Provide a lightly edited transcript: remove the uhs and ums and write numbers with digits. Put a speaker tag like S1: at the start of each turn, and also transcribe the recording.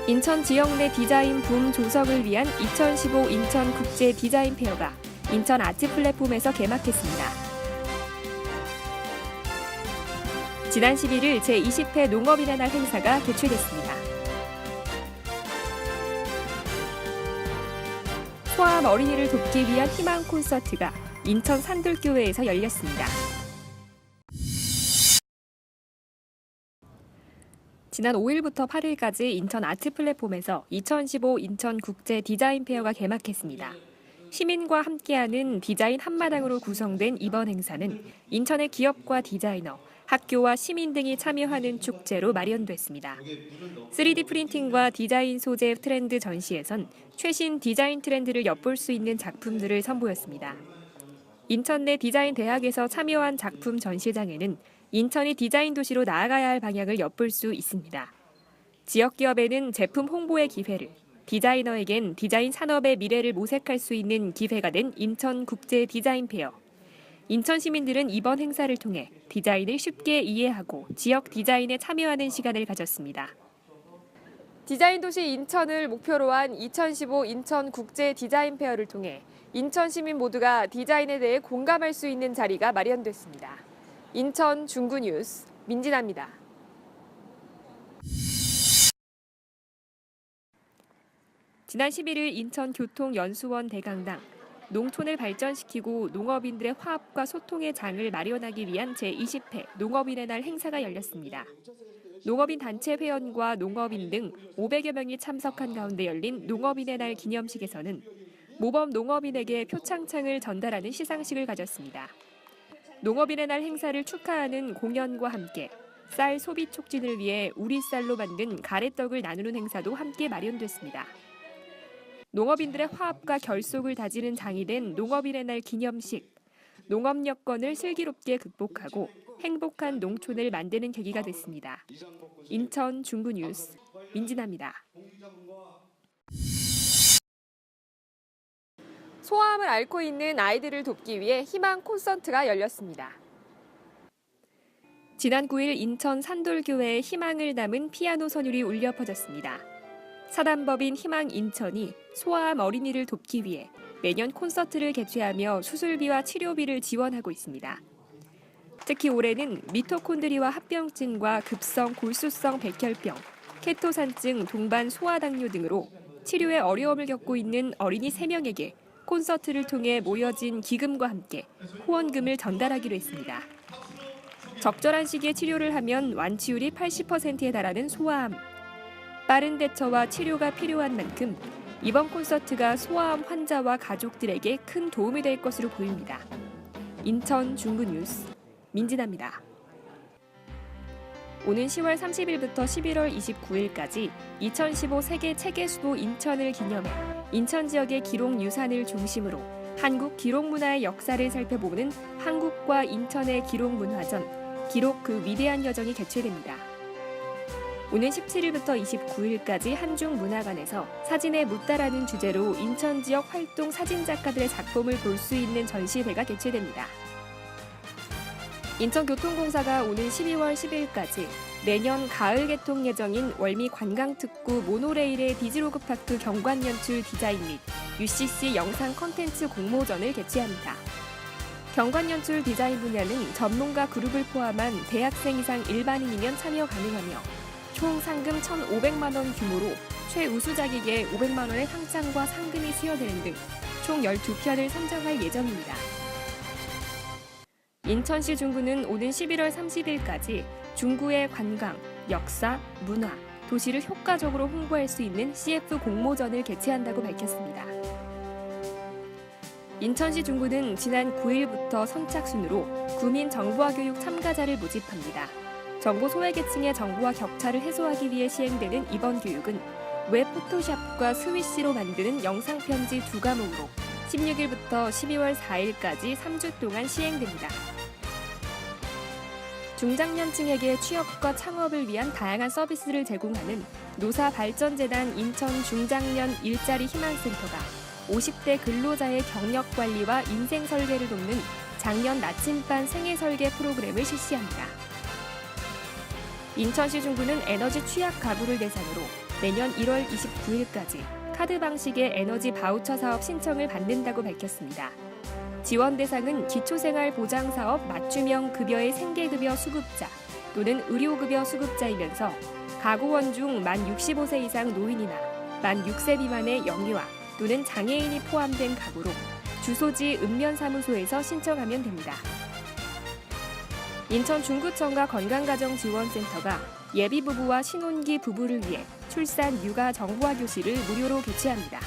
S1: 인천 지역 내 디자인 붐 조성을 위한 2015 인천 국제 디자인 페어가 인천 아트 플랫폼에서 개막했습니다. 지난 11일 제20회 농업인의 날 행사가 개최됐습니다. 소아암 어린이를 돕기 위한 희망 콘서트가 인천 산돌교회에서 열렸습니다. 지난 5일부터 8일까지 인천 아트 플랫폼에서 2015 인천 국제 디자인 페어가 개막했습니다. 시민과 함께하는 디자인 한마당으로 구성된 이번 행사는 인천의 기업과 디자이너, 학교와 시민 등이 참여하는 축제로 마련됐습니다. 3D 프린팅과 디자인 소재 트렌드 전시에선 최신 디자인 트렌드를 엿볼 수 있는 작품들을 선보였습니다. 인천 내 디자인 대학에서 참여한 작품 전시장에는 인천이 디자인 도시로 나아가야 할 방향을 엿볼 수 있습니다. 지역 기업에는 제품 홍보의 기회를, 디자이너에겐 디자인 산업의 미래를 모색할 수 있는 기회가 된 인천 국제 디자인 페어. 인천 시민들은 이번 행사를 통해 디자인을 쉽게 이해하고 지역 디자인에 참여하는 시간을 가졌습니다. 디자인 도시 인천을 목표로 한 2015 인천 국제 디자인 페어를 통해 인천 시민 모두가 디자인에 대해 공감할 수 있는 자리가 마련됐습니다. 인천 중구 뉴스 민진아입니다. 지난 11일 인천교통연수원 대강당 농촌을 발전시키고 농업인들의 화합과 소통의 장을 마련하기 위한 제20회 농업인의 날 행사가 열렸습니다. 농업인 단체 회원과 농업인 등 500여 명이 참석한 가운데 열린 농업인의 날 기념식에서는 모범 농업인에게 표창장을 전달하는 시상식을 가졌습니다. 농업인의 날 행사를 축하하는 공연과 함께 쌀 소비 촉진을 위해 우리 쌀로 만든 가래떡을 나누는 행사도 함께 마련됐습니다. 농업인들의 화합과 결속을 다지는 장이 된 농업인의 날 기념식. 농업 여건을 슬기롭게 극복하고 행복한 농촌을 만드는 계기가 됐습니다. 인천 중구 뉴스 민진아입니다. 소아암을 앓고 있는 아이들을 돕기 위해 희망 콘서트가 열렸습니다. 지난 9일 인천 산돌교회에 희망을 담은 피아노 선율이 울려 퍼졌습니다. 사단법인 희망 인천이 소아암 어린이를 돕기 위해 매년 콘서트를 개최하며 수술비와 치료비를 지원하고 있습니다. 특히 올해는 미토콘드리아 합병증과 급성 골수성 백혈병, 케토산증 동반 소아당뇨 등으로 치료에 어려움을 겪고 있는 어린이 3명에게 콘서트를 통해 모여진 기금과 함께 후원금을 전달하기로 했습니다. 적절한 시기에 치료를 하면 완치율이 80%에 달하는 소아암. 빠른 대처와 치료가 필요한 만큼 이번 콘서트가 소아암 환자와 가족들에게 큰 도움이 될 것으로 보입니다. 인천 중구 뉴스 민진아입니다. 오는 10월 30일부터 11월 29일까지 2015 세계 체계수도 인천을 기념해 인천 지역의 기록 유산을 중심으로 한국 기록문화의 역사를 살펴보는 한국과 인천의 기록문화전, 기록 그 위대한 여정이 개최됩니다. 오는 17일부터 29일까지 한중문화관에서 사진에 묻다라는 주제로 인천 지역 활동 사진작가들의 작품을 볼 수 있는 전시회가 개최됩니다. 인천교통공사가 오는 12월 10일까지 내년 가을 개통 예정인 월미 관광특구 모노레일의 디지로그파크 경관연출 디자인 및 UCC 영상 콘텐츠 공모전을 개최합니다. 경관연출 디자인 분야는 전문가 그룹을 포함한 대학생 이상 일반인이면 참여 가능하며 총 상금 1,500만 원 규모로 최우수작에게 500만 원의 상장과 상금이 수여되는 등 총 12편을 선정할 예정입니다. 인천시 중구는 오는 11월 30일까지 중구의 관광, 역사, 문화, 도시를 효과적으로 홍보할 수 있는 CF 공모전을 개최한다고 밝혔습니다. 인천시 중구는 지난 9일부터 선착순으로 구민 정보화 교육 참가자를 모집합니다. 정보 소외계층의 정보화 격차를 해소하기 위해 시행되는 이번 교육은 웹 포토샵과 스위시로 만드는 영상편지 2과목으로 16일부터 12월 4일까지 3주 동안 시행됩니다. 중장년층에게 취업과 창업을 위한 다양한 서비스를 제공하는 노사발전재단 인천 중장년 일자리 희망센터가 50대 근로자의 경력 관리와 인생 설계를 돕는 작년 나침반 생애 설계 프로그램을 실시합니다. 인천시 중구는 에너지 취약 가구를 대상으로 내년 1월 29일까지 카드 방식의 에너지 바우처 사업 신청을 받는다고 밝혔습니다. 지원 대상은 기초생활보장사업 맞춤형 급여의 생계급여 수급자 또는 의료급여 수급자이면서 가구원 중 만 65세 이상 노인이나 만 6세 미만의 영유아 또는 장애인이 포함된 가구로 주소지 읍면사무소에서 신청하면 됩니다. 인천 중구청과 건강가정지원센터가 예비부부와 신혼기 부부를 위해 출산 육아 정보화 교실을 무료로 개최합니다.